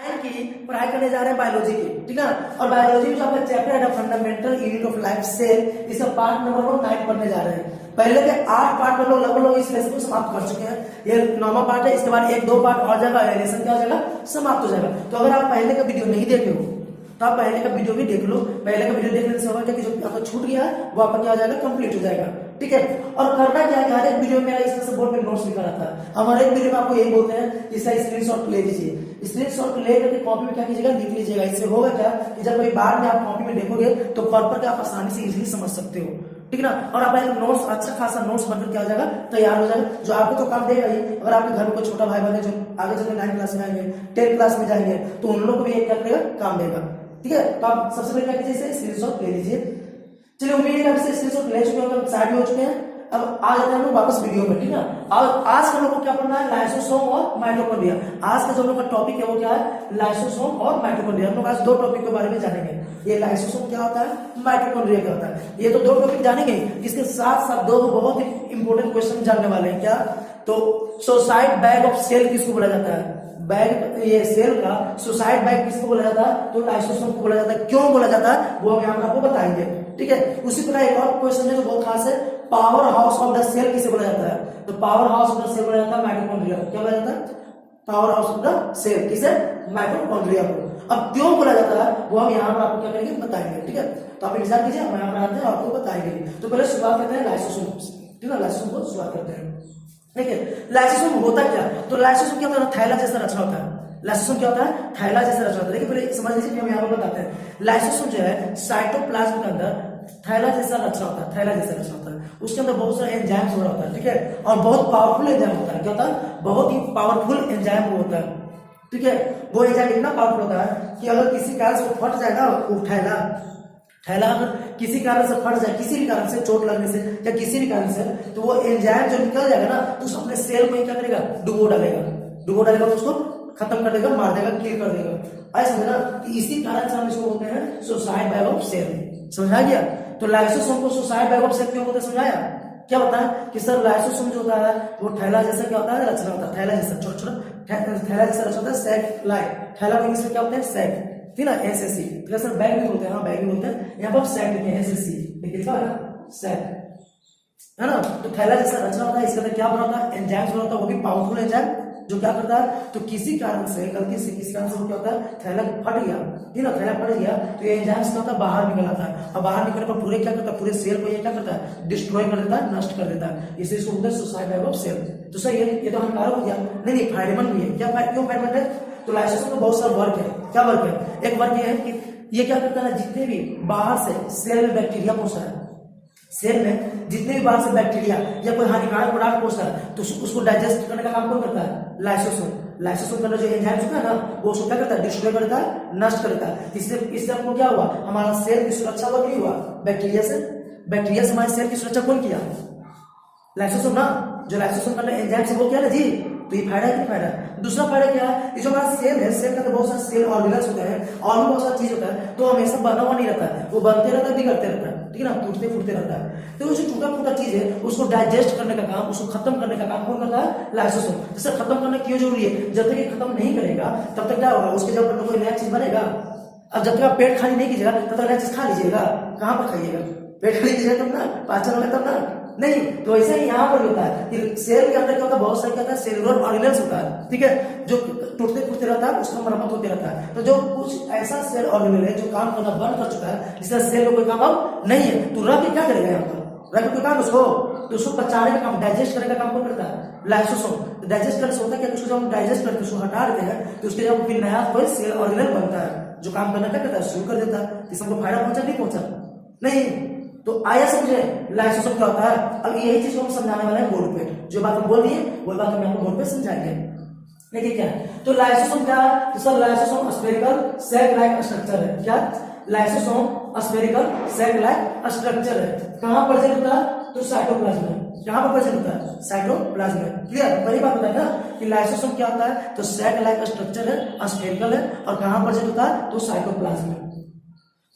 की पढ़ाई करने जा रहे हैं बायोलॉजी की, ठीक है। और बायोलॉजी में जो आपका चैप्टर है fundamental unit of life cell, इसका पार्ट नंबर 9 पढ़ने जा रहे हैं। पहले के 8 पार्ट में लोग इस लेसन को समाप्त कर चुके हैं, ये 9वां पार्ट है। इसके बाद 1-2 पार्ट और जाएगा, लेसन क्या हो जाएगा, समाप्त हो जाएगा। तो अगर आप पहले का वीडियो नहीं देखे हो तो आप पहले का वीडियो भी देख लो। पहले का वीडियो देखने से होगा कि जो आपका छूट गया है वो आपका क्या हो जाएगा, कंप्लीट हो जाएगा, ठीक है। और करना क्या है, हर एक वीडियो में मेरा इस तरह से बोर्ड पे नोट्स लिखा रहता है। हम हर एक वीडियो में आपको यही बोलते हैं कि इसका स्क्रीनशॉट ले लीजिए। स्क्रीनशॉट ले करके कॉपी में क्या कीजिएगा, लिख लीजिएगा। इससे होगा क्या कि जब कोई बाद में आप कॉपी में देखोगे तो प्रॉपर आप आसानी से इजीली समझ सकते हो, ठीक ना। और आप एक नोट्स, अच्छा खासा नोट्स बनकर क्या हो जाएगा, तैयार हो जाएगा, जो आपको तो काम देगा ही। अगर आपके घर में कोई छोटा भाई बहन है जो आगे चलकर 9 क्लास में आएंगे, 10 क्लास में जाएंगे, तो उन लोग को भी एक क्या करेगा, काम देगा, ठीक है। तो आप सबसे पहले क्या कीजिए, स्क्रीनशॉट ले लीजिए। चलिए, उम्मीद है कि स्क्रीनशॉट ले चुके होंगे, साइड में हो चुके हैं। अब आ जाते हैं हम लोग वापस वीडियो में, ठीक है। और आज का लोगों को क्या पढ़ना है, लाइसोसोम और माइटोकॉन्ड्रिया। आज का जो लोग का टॉपिक है वो क्या है, लाइसोसोम और माइटोकॉन्ड्रिया। हम लोग आज 2 टॉपिक के बारे में जानेंगे, ये लाइसोसोम क्या होता है, माइटोकॉन्ड्रिया क्या होता है। ये तो 2 टॉपिक जानेंगे, इसके साथ साथ 2 बहुत ही इंपॉर्टेंट क्वेश्चन जानने वाले हैं। क्या, तो सुसाइड बैग ऑफ सेल किसको बोला जाता है, बैग, ये सेल का सुसाइड बैग किसको बोला जाता है, तो लाइसोसोम को बोला जाता है। क्यों बोला जाता है वो हम यहाँ पर आपको बताएंगे, ठीक है। उसी तरह एक और क्वेश्चन है जो बहुत खास है, power house of the cell किसे बोला जाता है, तो power house of the cell बोला जाता है माइटोकॉन्ड्रिया। क्या बोला जाता है, power house of the cell किसे, माइटोकॉन्ड्रिया को। अब क्यों बोला जाता है वो हम यहाँ पर आपको क्या करेंगे, बताएंगे, ठीक है। तो आप इंतजार कीजिए, हम यहाँ पर आते हैं आपको बताएंगे। तो पहले शुरुआत करते हैं लाइसोसोम, ठीक है, लाइसोसोम को शुरुआत करते हैं, ठीक है। लाइसोसोम होता क्या, तो लाइसोसोम क्या होता है, थैला जैसा रचना होता है। लाइसोसोम क्या होता है, थैला जैसा रचना होता है। देखिए पहले समझ लीजिए, हम यहाँ पर बताते हैं। लाइसोसोम जो है साइटोप्लाज्म के अंदर थैला जैसा रचना होता है, थैला जैसा रचना होता है। उसके अंदर बहुत सारे एंजाइम्स हो रहा होता है, ठीक है। और बहुत पावरफुल एंजाइम होता है। क्या होता है, बहुत ही पावरफुल एंजाइम होता है, ठीक है। वो एंजाइम इतना पावरफुल होता है कि अगर किसी कारण से फट जाए ना वो थैला अगर किसी कारण से फट जाए, किसी भी कारण से, चोट लगने से या किसी भी कारण से, तो वो एंजाइम जो निकल जाएगा ना, तो उस अपने सेल को क्या करेगा, डुबो डालेगा, तो उसको खत्म कर देगा, मार देगा, क्लियर कर देगा। ऐसा समझना कि इसी कारण से हम इसको बोलते हैं सुसाइड बैग ऑफ सेल। समझा गया। तो लाइसोसोम को सुसाइड बैग ऑफ सेल क्यों बोलते हैं, समझाया। क्या बताया कि सर लाइसोसोम जो होता है वो थैला जैसा क्या होता है, रचना होता है, थैला जैसा, छोटा थैला जैसा रचना होता है, सैक लाइक। थैला को इंग्लिश में क्या बोलते हैं, सैक, ठीक है ना, एसएससी। तो सर बैग भी बोलते हैं, हाँ बैग भी बोलते हैं। यहाँ पर सैक लिखे हैं, एसएससी लिखा है ना, सैक, है ना। तो थैला जैसा रचना होता है, इसके अंदर क्या बना होता है, एंजाइम्स बना होता है, वो भी पावरफुल एंजाइम, जो क्या करता है, तो किसी कारण से, गलती से किसी कारण से वो क्या होता है, थैला फट गया, ठीक है, थैला फट गया, तो ये एंजाइम्स क्या होता है, बाहर निकल आता है। और बाहर निकलने पर पूरे क्या करता है, पूरे सेल को ये क्या करता है, डिस्ट्रॉय कर देता है, नष्ट कर देता है। इसे इसको बोलते हैं सुसाइड बैग ऑफ सेल। तो सर ये तो हानिकारक हो गया, नहीं फायदेमंद भी है। क्या क्यों फायदेमंद है, तो लाइसोसोम में बहुत सारा वर्क है। क्या वर्क है, एक वर्क ये है कि ये क्या करता है, जितने भी बाहर से सेल में बैक्टीरिया पहुंचता है, सेल में जितने भी बाहर से बैक्टीरिया या कोई हानिकारक पदार्थ पहुंचता है, तो उसको डाइजेस्ट करने का काम कौन करता है, लाइसोसोम। लाइसोसोम का जो एंजाइम होता है ना, वो उसको क्या करता है, डिस्ट्रॉय करता है, नष्ट करता है। इससे हमको क्या हुआ, हमारा सेल की सुरक्षा हुआ, नहीं हुआ, बैक्टीरिया से हमारे सेल की सुरक्षा कौन किया, लाइसोसोम ना। जो लाइसोसोम का एंजाइम से वो क्या ना जी, तो ये फायदा है कि फायदा। दूसरा फायदा क्या है, ये जो हमारा सेल है, सेल का तो बहुत सारे सेल ऑर्गेनल्स होते हैं, और भी बहुत सारा चीज होता है, तो हमेशा बना हुआ नहीं रहता है, वो बनते रहता है, बिगड़ते रहता है, ठीक है ना, टूटते फूटते रहता है। तो जो टूटा फूटा चीज है उसको डाइजेस्ट करने का काम, उसको खत्म करने का काम कौन करता है, लाइसोसोम। जैसे खत्म करना क्यों जरूरी है, जब तक ये खत्म नहीं करेगा तब तक क्या होगा, उसके जब कोई नया चीज बनेगा। अब जब तक आप पेट खाली नहीं कीजिएगा तब तक नया चीज खा लीजिएगा, कहाँ पर खाइएगा, पेट खाली कीजिएगा तब ना, पाचन होगा तब ना, नहीं। तो ऐसा ही यहाँ पर होता है कि सेल के अंदर क्या होता है, बहुत सारे क्या होता है, सेलुलर ऑर्गेनल्स होता है, ठीक है, जो टूटते फूटते रहता है, उसका मरम्मत होते रहता है। तो जो कुछ ऐसा सेल ऑर्गेनल है जो काम करना बंद कर चुका है, जिसका सेल में कोई काम अब नहीं है, तो रख के क्या करेगा, यहाँ पर रख के काम उसको, तो उसको पचाने का काम, डाइजेस्ट करने का काम कौन करता है, लाइसोसोम। डाइजेस्ट करने से होता है क्या, उसको जब हम डाइजेस्ट करके उसको हटा देते हैं, तो उसके जब फिर नया कोई सेल ऑर्गेनल बनता है, जो काम करना क्या करता है, शुरू कर देता है। इससे हमको फायदा पहुंचा, नहीं पहुंचा, नहीं। तो आया समझे लाइसोसोम क्या होता है। अब यही चीज को हम समझाने वाले हैं बोर्ड पे, जो बात हम बोल दिए वो बात हम आपको बोर्ड पे समझाएंगे। देखिए क्या है, तो लाइसोसोम क्या है, तो sir lysosome spherical sac like structure है। क्या, lysosome spherical sac like structure है। कहां प्रेजेंट होता है, तो साइटोप्लाज्म में। कहां पर प्रेजेंट होता है, साइटोप्लाज्म में। क्लियर, बड़ी बात बताया ना कि लाइसोसोम क्या होता है, तो सैक लाइक स्ट्रक्चर है, स्फेरिकल है, और कहां प्रेजेंट होता है, तो साइटोप्लाज्म में।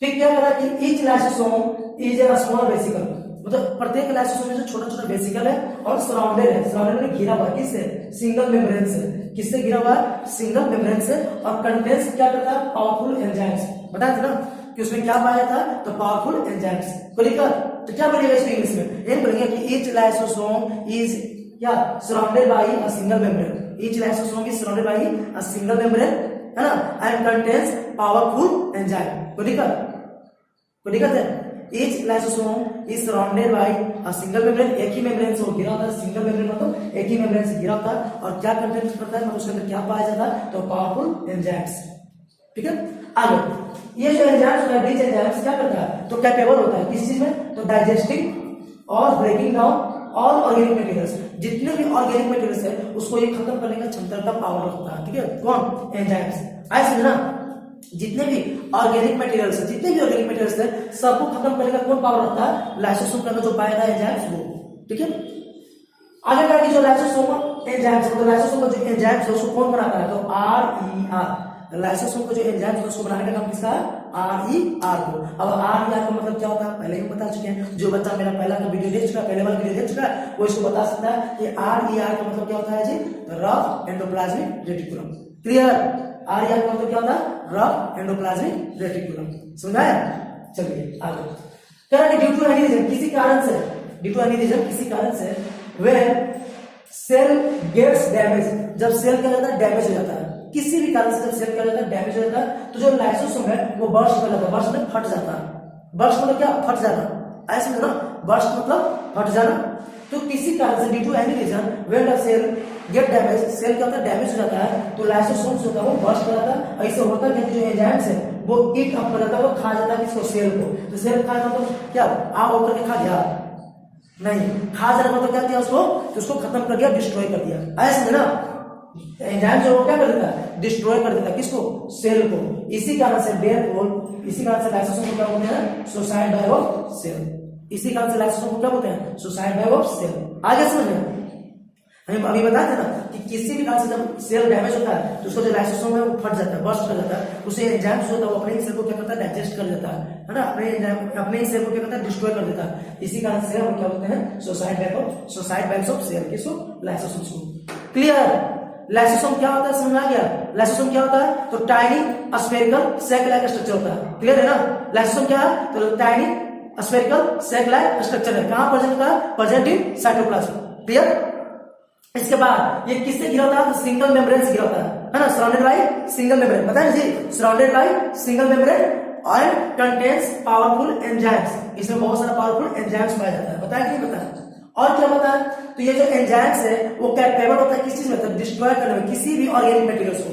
फिर क्या करा कि each lysosome is a small vesicle. मतलब प्रत्येक लाइसोसोम में जो छोटा छोटा वेसिकल है और सराउंडेड है, सराउंडेड में घिरा हुआ किससे, सिंगल मेम्ब्रेन से। किससे घिरा हुआ है, सिंगल मेम्ब्रेन से। और कंटेंस क्या करता है, पावरफुल एंजाइम्स। बताया था ना कि उसमें क्या पाया था, तो पावरफुल एंजाइम्स। तो क्या बोलेगा इसमें इंग्लिश में, ये बोलेंगे कि ईच लाइसोसोम इज क्या, surrounded by a single membrane. Each lysosome is surrounded by a single membrane, है ना, एंड कंटेन्स पावरफुल एंजाइम। को दिक्कत है। Each lysosome is surrounded by a single membrane, एक ही मेम्ब्रेन से वो घिरा होता है। सिंगल मेम्ब्रेन मतलब एक ही मेम्ब्रेन से घिरा होता है। और क्या कंटेंट करता है, मतलब उसके अंदर क्या पाया जाता है, तो पावरफुल एंजाइम्स। ठीक है, आगे ये जो एंजाइम्स होता है, दिस एंजाइम्स क्या करता है, तो कैपेबल होता है किस चीज में, तो डाइजेस्टिंग और breaking down all organic materials. जितने भी ऑर्गेनिक मटेरियल्स है उसको ये खत्म करने का क्षमता का पावर रखता है। ठीक है, कौन, एंजाइम्स। आए समझना, जितने भी ऑर्गेनिक मटेरियल्स है, जितने भी ऑर्गेनिक मटेरियल्स है सबको खत्म करने का कौन पावर रखता है, लाइसोसोम के अंदर जो पाया था एंजाइम्स वो। ठीक है, आगे का जो लाइसोसोम एंजाइम्स, तो लाइसोसोम का जो एंजाइम्स है उसको कौन बनाता है, तो RER। लाइसोसोम को जो एंजाइम्स है उसको बनाने का काम किसका है, RER को। अब RER का मतलब क्या होता है, पहले ही बता चुके हैं। जो बच्चा मेरा पहला का वीडियो देख चुका है, पहले वाला वीडियो देख चुका है, वो इसको बता सकता है कि RER का मतलब क्या होता है जी, rough endoplasmic reticulum. Clear, RER का मतलब क्या होता है, रफ एंडोप्लाज्मिक रेटिकुलम। समझाया, चलिए आगे। कह रहा है ड्यू टू एनी रीजन, किसी कारण से, ड्यू टू एनी रीजन किसी कारण से, व्हेन सेल गेट्स डैमेज, जब सेल क्या जाता है, डैमेज हो जाता है। किसी भी कारण से जब सेल क्या जाता है, डैमेज हो जाता है, तो जो लाइसोसोम है वो बर्स्ट कर जाता है। बर्स्ट में फट जाता है। बर्स्ट मतलब क्या, फट जाना, ऐसे समझो ना, बर्स्ट मतलब फट जाना। तो किसी कारण से, due to any reason, when the cell get damage, cell क्या होता है, डैमेज हो जाता है, तो लाइसोसोम होता है वो बर्स्ट कर जाता है। ऐसे होता है कि जो एंजाइम्स है वो ईट अप कर जाता है, वो खा जाता है किसको, सेल को। तो सेल खा जाता है तो क्या आप होकर के खा गया, नहीं, खा जाने मतलब क्या किया उसको, तो उसको खत्म कर दिया, डिस्ट्रॉय कर दिया। ऐसे ना एंजाइम जो क्या कर देता है, डिस्ट्रॉय कर देता है किसको, सेल को। इसी कारण से इसी कारण से लाइसोसोम को क्या बोलते हैं, सुसाइड डाई ऑफ सेल। इसी कारण से लाइसोसोम को क्या बोलते हैं, सुसाइड डाई ऑफ सेल। आगे समझ में, हम अभी बताए थे ना कि किसी भी कारण से जब सेल डैमेज होता है तो उसका जो लाइसोसोम है वो फट जाता है, बर्स्ट कर जाता है। उसे एंजाइम जो होता है वो अपने ही सेल को क्या करता है, डाइजेस्ट कर देता है ना, अपने ही सेल को क्या करता है, डिस्ट्रॉय कर देता है। इसी कारण से हम क्या बोलते हैं, सुसाइड बाइस ऑफ सेल, किसको, लाइसोसोम्स को। क्लियर, लाइसोसोम क्या होता है, समझ आ गया। लाइसोसोम क्या होता है, तो tiny spherical sac like structure होता है। क्लियर है ना, लाइसोसोम क्या है, तो tiny spherical sac like structure है। कहां प्रेजेंट होता है, प्रेजेंट इन साइटोप्लाज्म। क्लियर, इसके बाद ये किससे घिरा होता है, तो सिंगल मेम्ब्रेन से घिरा होता है ना, सराउंडेड बाय सिंगल मेम्ब्रेन। पता है जी, surrounded by single membrane and contains powerful enzymes. इसमें बहुत सारा पावरफुल एंजाइम्स पाया जाता है। बताया कि नहीं बताया, और क्या बताया, तो ये जो एंजाइम्स है वो कैपेबल होता है किस चीज में, तो डिस्ट्रॉय करने में, किसी भी ऑर्गेनिक मटेरियल्स को,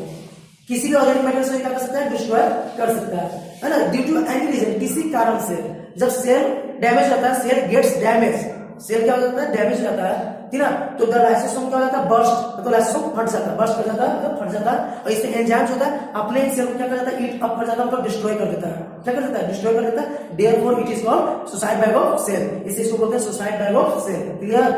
किसी भी ऑर्गेनिक मटेरियल्स को क्या कर सकता है, डिस्ट्रॉय कर सकता है ना। ड्यू टू एनी रीजन, किसी कारण से जब सेल डैमेज होता है, सेल गेट्स डैमेज, सेल क्या हो जाता है, डैमेज हो जाता है, ठीक ना, तो द लाइसोसोम क्या हो जाता है, बर्स्ट, तो लाइसोसोम फट जाता है, बर्स्ट कर जाता है, मतलब फट जाता है। और इससे एंजाइम्स होता है अपने सेल को क्या कर जाता है, ईट अप कर जाता है, मतलब डिस्ट्रॉय कर देता है। क्या कर देता है, डिस्ट्रॉय कर देता है। Therefore it is called suicide bag of cell, इसे इसको बोलते हैं suicide bag of cell. Clear,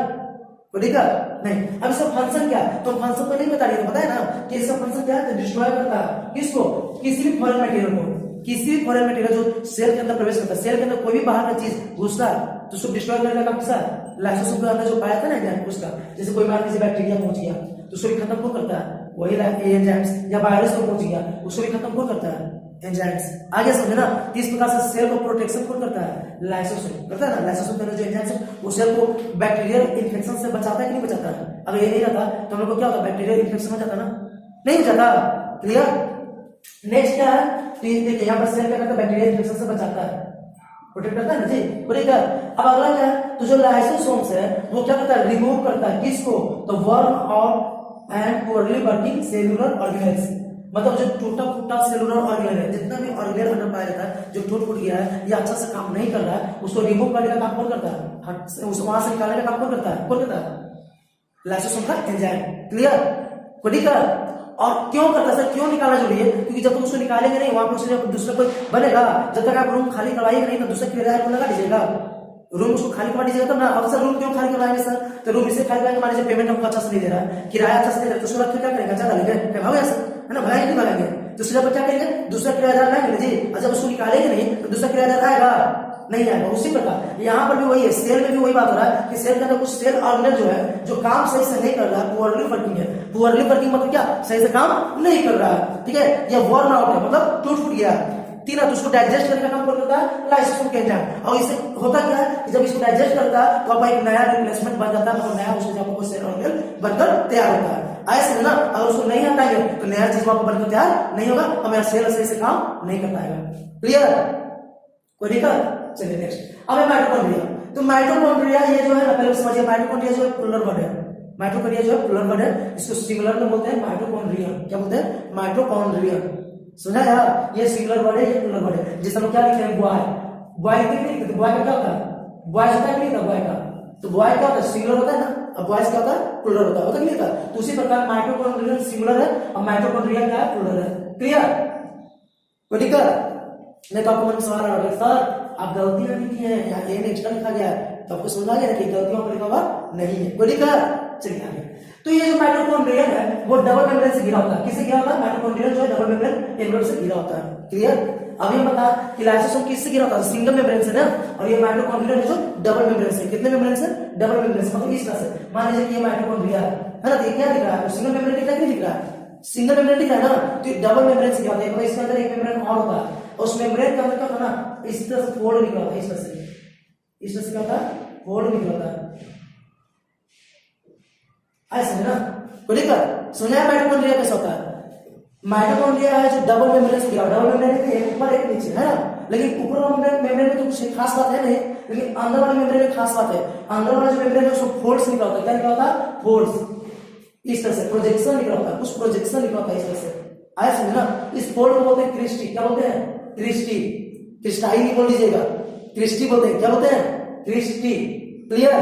कोई दिक्कत नहीं। अब इसका फंक्शन क्या है, तो फंक्शन तो नहीं बता रही है, बताया ना कि इसका फंक्शन क्या है, डिस्ट्रॉय करता है किसको, किसी भी फॉरेन मटेरियल को, किसी भी फॉरेन मटेरियल जो सेल के अंदर प्रवेश करता है, सेल के अंदर कोई भी बाहर का चीज घुसता है तो उसको डिस्ट्रॉय करने का काम किसका है, लाइसोसोम के अंदर जो पाया था ना एंजाइम उसका। जैसे कोई मान लीजिए बैक्टीरिया पहुंच गया तो उसको भी खत्म कौन करता है, वही एंजाइम्स। या वायरस को पहुंच गया उसको भी खत्म कौन करता है, एंजाइम्स। आगे समझे ना, इस प्रकार से सेल को प्रोटेक्शन कौन करता है, लाइसोसोम करता है ना। लाइसोसोम के अंदर जो एंजाइम्स है वो सेल को बैक्टीरियल इन्फेक्शन से बचाता है कि नहीं बचाता है। अगर ये नहीं रहता तो हम लोग को क्या होता, बैक्टीरियल इन्फेक्शन हो जाता ना, नहीं हो जाता। क्लियर, नेक्स्ट क्या है, तो ये देखिए यहाँ पर सेल क्या करता है, बैक्टीरियल इन्फेक्शन से बचाता है, प्रोटेक्ट करता है ना जी, पूरेगा। अब अगला क्या है, तो जो लाइसोसोम्स है वो क्या करता है, रिमूव करता है किसको, तो वर्म और and poorly working cellular organelles, मतलब जो टूटा फूटा सेलुलर ऑर्गेनेल है, जितना भी ऑर्गेनेल अंदर पाया जाता है जो टूट फूट गया है या अच्छा से काम नहीं कर रहा है, उसको रिमूव करने का काम कौन करता है, वहां से निकालने का काम कौन करता है, कौन करता है, लाइसोसोम का एंजाइम। क्लियर, कोई दिक्कत। और क्यों करता है सर, क्यों निकालना जरूरी है, क्योंकि जब तक उसको निकालेंगे नहीं वहां पर दूसरा कोई बनेगा, जब तक आप रूम खाली करवाइएगा नहीं तो दूसरा किराया को लगा दीजिएगा, रूम उसको खाली करवा दीजिएगा तब ना। अब सर रूम क्यों खाली करवाएंगे सर, तो रूम इसे खाली कराएंगे, मान लीजिए पेमेंट हमको अच्छा से नहीं दे रहा है, किराया अच्छा से नहीं दे रहा है, तो उसको क्या करेंगे, अच्छा डालेंगे, भागेगा सर, है ना, भगाएंगे नहीं भगाएंगे, दूसरे पर क्या करेंगे, दूसरा किराएदार लाएंगे जी। और जब उसको निकालेंगे नहीं तो दूसरा किराएदार आएगा, नहीं आएगा। उसी प्रकार यहाँ पर भी वही है, सेल में भी वही बात हो रहा है कि सेल के अंदर कुछ सेल ऑर्गेनल जो है जो काम सही से नहीं कर रहा है, पुअरली वर्किंग है। पुअरली वर्किंग मतलब क्या, सही से काम नहीं कर रहा है, ठीक है, या वर्न आउट है मतलब टूट फूट गया। तीन है, तो उसको डाइजेस्ट करने का काम कौन करता है, लाइसोसोम के एंजाइम। और इससे होता क्या है कि जब इसको डाइजेस्ट करता है तो आपका एक नया रिप्लेसमेंट बन जाता है, मतलब नया उसके जगह कोई सेल ऑर्गेनल बनकर तैयार होता है। ऐसे ना अगर उसको नहीं हटाएंगे तो नया चीज आपको बनकर तैयार नहीं होगा और मेरा सेल सही से काम नहीं कर पाएगा। क्लियर, कोई दिक्कत? चलिए नेक्स्ट, अब है माइटोकॉन्ड्रिया। तो माइटोकॉन्ड्रिया ये जो है ना, पहले समझिए माइटोकॉन्ड्रिया जो है प्लूरल वर्ड है। माइटोकॉन्ड्रिया जो है प्लूरल वर्ड है, इसको सिंगुलर में बोलते हैं माइटोकॉन्ड्रिया। क्या बोलते हैं, माइटोकॉन्ड्रिया। सुना यार, ये सिंगुलर वर्ड है, ये प्लूरल वर्ड है। जैसे हम क्या लिखते हैं, बॉय, बॉय लिखते हैं, बॉय का क्या होता है, बॉयज होता है कि नहीं होता, बॉय का तो बॉय क्या होता है, सिंगुलर होता है ना, अब बॉयज क्या होता है, प्लूरल होता है, होता नहीं होता। तो उसी प्रकार माइटोकॉन्ड्रिया सिंगुलर है और माइटोकॉन्ड्रिया क्या है, प्लूरल है। क्लियर, कोई दिक्कत? नहीं तो आपको मन में सवाल आ रहा है, सर आप गलतियां नहीं की है, यहाँ ए ने एक्स्ट्रा लिखा गया है, तो आपको समझ आ गया कि गलतियों पर लिखा हुआ नहीं है। कोई दिक्कत? चलिए आगे। तो ये जो माइटोकॉन्ड्रिया है वो डबल मेम्ब्रेन से घिरा होता है। किससे घिरा होता है, माइटोकॉन्ड्रिया जो है डबल मेम्ब्रेन एनवेलोप से घिरा होता है। क्लियर, अभी हम बता कि लाइसोसोम किससे घिरा होता है, सिंगल मेम्ब्रेन से ना, और ये माइटोकॉन्ड्रिया जो डबल मेम्ब्रेन से। कितने मेम्ब्रेन से, डबल मेम्ब्रेन से, मतलब इस तरह से। मान लीजिए कि ये माइटोकॉन्ड्रिया है ना, तो ये क्या दिख रहा है, सिंगल मेम्ब्रेन दिख रहा है कि नहीं दिख रहा है, सिंगल मेम्ब्रेन दिख रहा है ना, तो ये डबल मेम्ब्रेन से घिरा होता है, मतलब इसके अंदर एक मेम्ब्रेन और होता है, उस मेम्ब्रेन के अंदर क्या होता है ना, इस तरह से फोल्ड निकला होता है, इस तरह से, इस तरह से क्या होता है, फोल्ड निकला होता है, ऐसे है ना। कोई दिक्कत? सुना है माइटोकॉन्ड्रिया कैसा होता है, माइटोकॉन्ड्रिया है जो डबल मेम्ब्रेन से घिरा, डबल मेम्ब्रेन है एक ऊपर एक नीचे है ना, लेकिन ऊपर वाले मेम्ब्रेन में तो कुछ खास बात है नहीं, लेकिन अंदर वाले मेम्ब्रेन में खास बात है। अंदर वाला जो मेम्ब्रेन है उसको फोल्ड्स निकला होता है, क्या निकला होता है, फोल्ड्स, इस तरह से प्रोजेक्शन निकला होता है, कुछ प्रोजेक्शन निकला होता है इस तरह से, आया समझ ना। इस फोल्ड को बोलते हैं क्रिस्टी, क्या बोलते हैं, क्रिस्टी, क्रिस्टाई नहीं बोल लीजिएगा, क्रिस्टी बोलते हैं, क्या बोलते हैं, क्रिस्टी। क्लियर,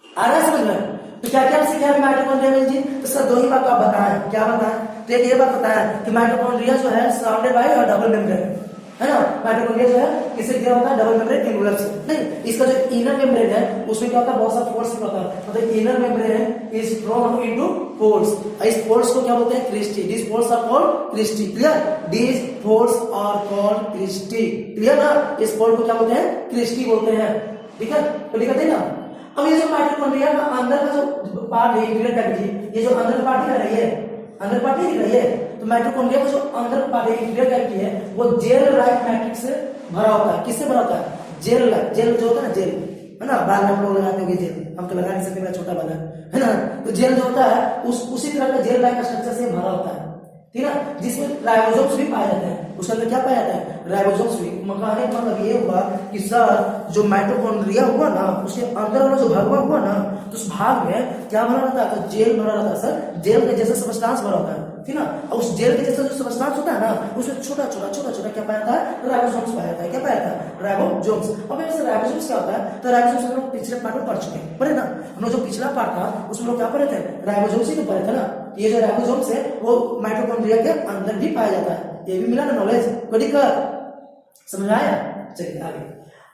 आ रहा है समझ में? तो क्या क्या सीखे हैं माइटोकॉन्ड्रिया में जी, तो सर दो ही बात आप बताएं, क्या बताएं, तो एक ये बात बताया कि माइटोकॉन्ड्रिया जो है सराउंडेड बाय डबल मेम्ब्रेन है ना, माइटोकॉन्ड्रिया जो है किससे घिरा होता है, डबल मेम्ब्रेन एनवेलोप से। नहीं, इसका जो इनर मेम्ब्रेन है उसमें क्या होता है, बहुत सारा फोल्ड्स होता है, मतलब inner membrane is broken into folds, इस फोल्ड्स को क्या बोलते हैं, cristae. This folds are called cristae. Clear, this folds are called cristae. Clear ना, इस फोल्ड को क्या बोलते हैं, क्रिस्टी बोलते हैं। ठीक है, तो दिक्कत है ना। अब ये जो माइटोकॉन्ड्रिया का अंदर का जो पार्ट है, इंटीरियर कैविटी, ये जो अंदर का पार्ट दिख रहा है, अंदर पार्ट नहीं दिख रही है, तो माइटोकॉन्ड्रिया का जो अंदर पार्ट है, इंटीरियर कैविटी है, वो जेल लाइक मैट्रिक्स से भरा होता है। किससे भरा होता है, जेल लाइक, जेल जो होता है ना, जेल है ना, बाल में आप लोग लगाते होंगे जेल, हम तो लगा नहीं सकते, मेरा छोटा बाल है ना, तो जेल जो होता है उसी तरह का जेल लाइक स्ट्रक्चर से भरा होता है, ठीक है, जिसमें राइबोसोम्स भी पाए जाते हैं। उसके अंदर क्या पाया जाता है, राइबोसोम्स भी। कहने का मतलब ये हुआ कि सर जो माइटोकॉन्ड्रिया हुआ ना, उसके अंदर वाला जो भाग हुआ ना, तो उस भाग में क्या भरा रहता है, तो जेल भरा रहता है सर, जेल के जैसा सबस्टांस भरा होता है, ठीक ना। और उस जेल के जैसा जो सबस्टांस होता है ना, उसमें छोटा छोटा क्या पाया जाता है, राइबोसोम्स पाया जाता है। क्या पाया जाता है, राइबोसोम्स। अब ऐसे राइबोसोम्स क्या होता है, तो राइबोसोम्स हम लोग पिछले पार्ट में पढ़ चुके हैं, पढ़े ना, हम लोग जो पिछला पार्ट था उसमें लोग क्या पढ़े थे, राइबोसोम्स ही तो पढ़े थे ना। ये जो राइबोसोम्स है वो माइटोकॉन्ड्रिया के अंदर भी पाया जाता है, ये भी मिला ना नॉलेज, कोई दिक्कत? समझ आया? चलिए आगे।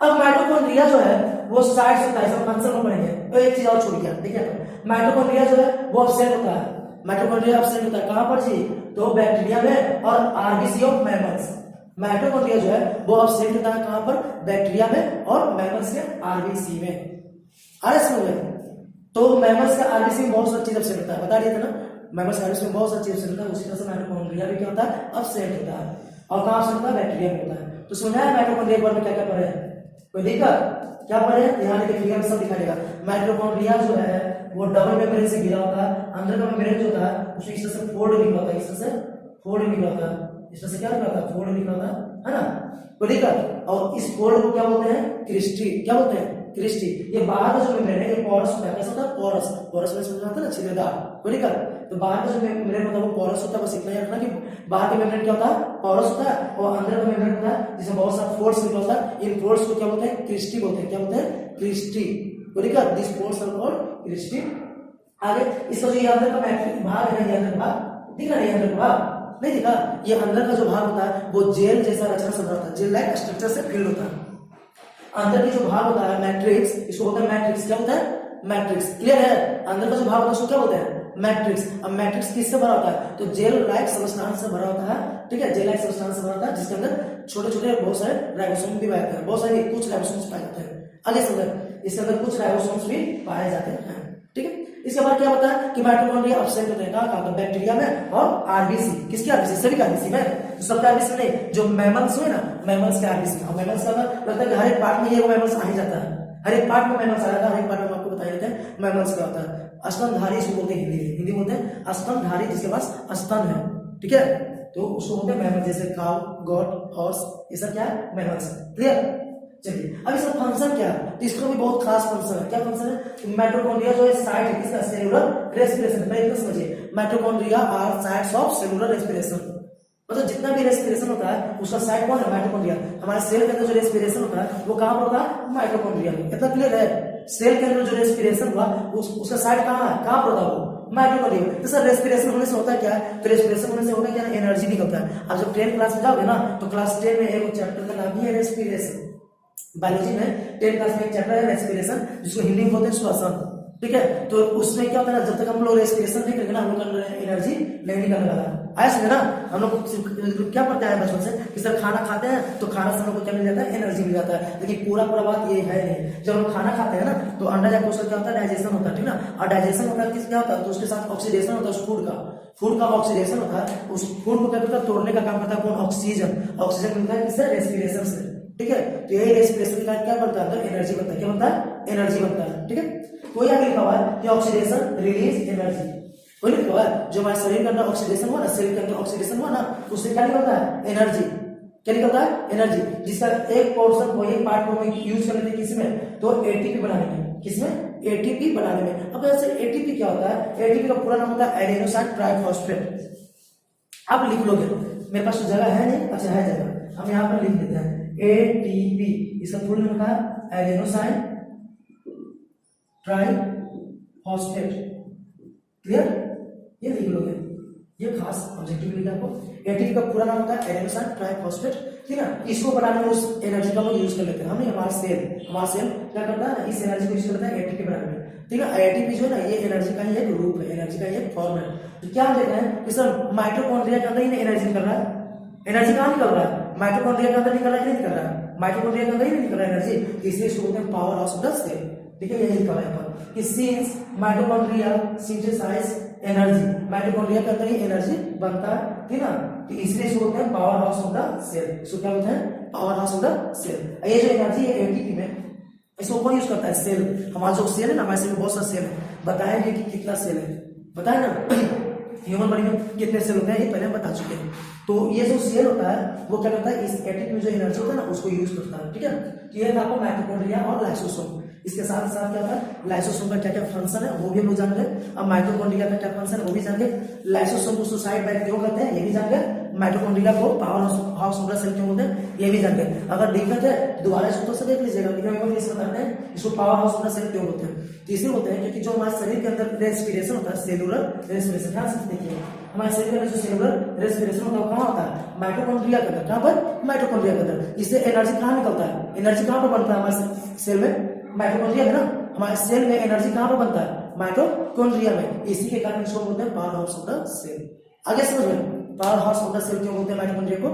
अब माइटोकॉन्ड्रिया जो है वो साइड होता है, सब फंक्शन में पढ़ेंगे, तो एक चीज और छूट गया, ठीक है। माइटोकॉन्ड्रिया जो है वो अपसेंट होता है, माइटोकॉन्ड्रिया अपसेंट होता है कहां पर जी, तो बैक्टीरिया में और आरबीसी ऑफ मैमल्स। माइटोकॉन्ड्रिया जो है वो अपसेंट होता है कहां पर, बैक्टीरिया में और मैमल्स के आरबीसी में। अरे समझ में, तो मैमल्स का आरबीसी में बहुत सारी चीज अपसेंट होता है, बता दिया था ना, मैमल्स आरबीसी में बहुत सारी चीज अपसेंट होता है, उसी तरह से माइटोकॉन्ड्रिया भी क्या होता है, अपसेंट होता है। और कहां अपसेंट होता है, बैक्टीरिया में होता है। तो समझा है माइटोकॉन्ड्रिया के बारे में क्या क्या पढ़े हैं, कोई दिक्कत? क्या पढ़े, यहाँ देखिए फिगर में सब दिखाई देगा। माइटोकॉन्ड्रिया जो है वो डबल मेम्ब्रेन से घिरा होता है, अंदर का मेम्ब्रेन जो होता है उसमें इस तरह से फोल्ड निकला होता है, इस तरह से फोल्ड निकला होता है, इस तरह से क्या निकला होता है, फोल्ड निकला होता है ना, कोई दिक्कत? और इस फोल्ड को क्या बोलते हैं, क्रिस्टी। क्या बोलते हैं, क्रिस्टी। ये बाहर का जो मेम्ब्रेन है ये पोरस होता है, कैसा होता है, पोरस, पोरस में समझ आता है ना, छिद्रदार, कोई दिक्कत? तो बाहर का जो मेम्ब्रेन होता है वो पोरस होता है, बस इतना ही रखना कि बाहर का मेम्ब्रेन क्या होता है, पोरस होता है, और अंदर का मेम्ब्रेन होता है जिसमें बहुत सारा फोल्ड्स निकला होता है, इन फोल्ड्स को क्या बोलते हैं, क्रिस्टी बोलते हैं। क्या बोलते हैं, क्रिस्टी, कोई दिक्कत? This folds are called cristae. आगे इसका जो ये अंदर का मैट्रिक्स भाग है, ये अंदर का भाग दिख रहा है, ये अंदर का भाग नहीं दिखा, ये अंदर का जो भाग होता है वो जेल जैसा रचना से होता है, जेल लाइक स्ट्रक्चर से फिल्ड होता है। अंदर की जो भाग होता है मैट्रिक्स, इसको बोलते हैं मैट्रिक्स। क्या होता है, मैट्रिक्स। क्लियर है, अंदर का जो भाग होता है उसको क्या बोलते हैं, मैट्रिक्स। अब मैट्रिक्स किससे भरा होता है? तो जेल लाइक सबस्टांस से भरा होता है, ठीक है, जेल लाइक सबस्टांस से भरा होता है, जिसके अंदर छोटे छोटे बहुत सारे राइबोसोम भी पाए जाते हैं, बहुत सारे कुछ राइबोसोम्स पाए जाते हैं। आगे समझे, इसके अंदर कुछ राइबोसोम्स भी पाए जाते हैं, ठीक है। इसके बाद क्या होता है कि माइटोकॉन्ड्रिया अपसेंट होते हैं कहाँ? बैक्टीरिया में और आरबीसी। किसकी आरबीसी? सभी का आरबीसी में, सबका आरबीसी में नहीं, जो मैमल्स हुए ना, मैमल्स के आरबीसी। और मैमल्स का लगता है कि हर एक पार्ट में ये मैमल्स आ ही जाता है, हर एक पार्ट में मैमल्स आ जाता है, हर एक पार्ट में आपको बता देते हैं मैमल्स क्या होता है। स्तनधारी इसको बोलते हैं, हिंदी बोलते हैं स्तनधारी, जिसके पास स्तन है, ठीक है, तो उसको बोलते हैं मैमल। जैसे काउ, गॉट, हॉर्स, ये सब क्या है? मैमल्स। क्लियर? चलिए, अब इसका फंक्शन क्या है? तो इसका भी बहुत खास फंक्शन है। क्या फंक्शन है? माइटोकॉन्ड्रिया जो है साइट है किसका? Cellular respiration. पहले समझिए, mitochondria are sites of cellular respiration. मतलब जितना भी रेस्पिरेशन होता है उसका साइट कौन है? माइटोकॉन्ड्रिया। हमारे सेल के अंदर जो रेस्पिरेशन होता है वो कहां पर होता है? माइटोकॉन्ड्रिया में। इतना क्लियर है? सेल के अंदर जो रेस्पिरेशन हुआ उसका साइट कहां है? कहां पर होता है वो? माइटोकॉन्ड्रिया। तो सर रेस्पिरेशन होने से होता है क्या? तो रेस्पिरेशन होने से होगा क्या? एनर्जी निकलता है। आप जब 10th क्लास में जाओगे ना, तो क्लास 10 में एक चैप्टर का नाम ही है रेस्पिरेशन। बायोलॉजी में 10th क्लास में एक चैप्टर है रेस्पिरेशन, जिसको हिंदी में बोलते हैं श्वसन, ठीक है। तो उसमें क्या होता है ना, जब तक हम लोग रेस्पिरेशन नहीं करेंगे ना, हम लोग का एनर्जी नहीं निकलने वाला है। आया समझे ना? हम लोग क्या पढ़ते हैं बचपन से कि सर खाना खाते हैं तो खाना से हम लोग को क्या मिल जाता है? एनर्जी मिल जाता है। लेकिन पूरा बात ये है नहीं। जब हम खाना खाते हैं ना, तो अंडा जाकर उसका क्या होता है? डाइजेशन होता है, ठीक ना। और डाइजेशन होता है किस क्या होता है? तो उसके साथ ऑक्सीडेशन होता है उस फूड का ऑक्सीडेशन होता है। उस फूड को क्या करता है? तोड़ने का काम करता है कौन? ऑक्सीजन मिलता है किससे? रेस्पिरेशन से, ठीक है। तो यही रेस्पिरेशन का क्या बनता है? अंदर एनर्जी बनता है। क्या बनता है? एनर्जी बनता है, ठीक है। तो यह लिखा हुआ है कि ऑक्सीडेशन रिलीज एनर्जी। कोई लिखा हुआ है जो हमारे शरीर के अंदर ऑक्सीडेशन हुआ ना, सेल के अंदर ऑक्सीडेशन हुआ ना, उससे क्या निकलता है? एनर्जी। क्या निकलता है? एनर्जी, जिसका एक पोर्शन को, एक पार्ट को यूज कर लेते हैं किसमें? तो एटीपी बनाने में। किसमें? एटीपी बनाने में। अब ऐसे एटीपी क्या होता है? एटीपी का पूरा नाम होता है एडेनोसिन ट्राइफॉस्फेट। आप लिख लोगे, मेरे पास तो जगह है नहीं, अच्छा है जगह, हम यहाँ पर लिख देते हैं एटीपी। इसका फुल नाम होता है एडेनोसिन ट्राइफॉस्फेट। क्लियर? ये लिख लोगे, ये खास ऑब्जेक्टिव लिखा आपको। एटीपी का पूरा नाम होता है एडेनोसिन ट्राइफॉस्फेट, ठीक है। इसको बनाने में उस एनर्जी का हम यूज कर लेते हैं। हमने हमारा सेल क्या करता है? इस एनर्जी को यूज करता है एटीपी बनाने में, ठीक है। एटीपी जो है ना, ये एनर्जी का ही एक रूप है, एनर्जी का एक फॉर्म है। तो क्या देख रहे हैं कि सर माइटोकॉन्ड्रिया के अंदर ही एनर्जी निकल रहा है। एनर्जी कहां निकल रहा है? माइटोकॉन्ड्रिया के अंदर निकल रहा है कि नहीं निकल रहा है? माइटोकॉन्ड्रिया के अंदर ही नहीं निकल रहा है एनर्जी, इसलिए इसको बोलते हैं power house of the cell, ठीक है। यही लिखा है यहाँ पर कि since mitochondria synthesize energy, mitochondria के अंदर ही एनर्जी बनता है, ठीक है ना। तो इसलिए इसको बोलते हैं power house of the cell. इसको क्या बोलते हैं? Power house of the cell. ये जो एनर्जी है एटीपी में, इसको कौन यूज करता है? सेल। हमारा जो सेल है ना, हमारे सेल में बहुत सारे सेल है। बताएंगे कि कितना सेल है, बताए ना। ह्यूमन बॉडी में कितने सेल होते हैं ये पहले हम बता चुके हैं। तो ये जो सेल होता है वो क्या करता है? इस एटीपी में जो एनर्जी होता है ना, उसको यूज करता है, ठीक है। तो ये था आपको माइटोकॉन्ड्रिया और लाइसोसोम। इसके साथ साथ क्या होता है? लाइसोसोम का क्या क्या फंक्शन है वो भी हम लोग जान गए। अब माइटोकॉन्ड्रिया का क्या फंक्शन है वो भी जान गए। लाइसोसोम को सुसाइड बाइट क्यों करते हैं ये भी जान गए। माइटोकॉन्ड्रिया को power house of the cell क्यों बोलते हैं ये भी जान गए। अगर दिक्कत है दोबारा इसको तो देख लीजिएगा, लेकिन हम इसे बताते हैं इसको power house of the cell क्यों बोलते हैं। तो इसे बोलते हैं क्योंकि जो हमारे शरीर के अंदर रेस्पिरेशन होता है, सेलुलर रेस्पिरेशन, ध्यान से देखिए, हमारे शरीर के अंदर जो सेलुलर रेस्पिरेशन होता है वो कहाँ होता है? माइटोकॉन्ड्रिया के अंदर। कहाँ पर? माइटोकॉन्ड्रिया के अंदर। इससे एनर्जी कहाँ निकलता है? एनर्जी कहाँ पर बनता है हमारे सेल में? माइटोकॉन्ड्रिया में ना। हमारे सेल में एनर्जी कहाँ पर बनता है? माइटोकॉन्ड्रिया में। इसी के कारण इसको बोलते हैं power house of the cell. आगे समझ में, power house of the cell क्यों बोलते हैं माइटोकॉन्ड्रिया को।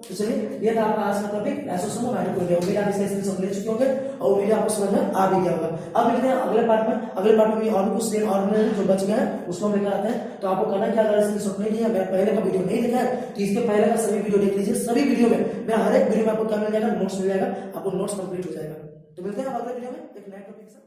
तो चलिए, ये था आपका आज का टॉपिक लाइसोसोम और माइटोकॉन्ड्रिया। उम्मीद आप इसका स्क्रीनशॉट ले चुके होंगे और उम्मीद आपको समझ में आ भी गया होगा। अब मिलते हैं अगले पार्ट में। अगले पार्ट में भी और भी कुछ सेल ऑर्गेनेल जो बच गए हैं उसको हम लेकर आते हैं। तो आपको करना क्या, अगर स्क्रीनशॉट नहीं लिया, मेरा पहले का वीडियो नहीं देखा है तो इसके पहले का सभी वीडियो देख लीजिए। सभी वीडियो में, मेरा हर एक वीडियो में आपको क्या मिल जाएगा? नोट्स मिल जाएगा, आपको नोट्स कंप्लीट हो जाएगा। तो मिलते हैं अगले वीडियो में एक नए टॉपिक के साथ।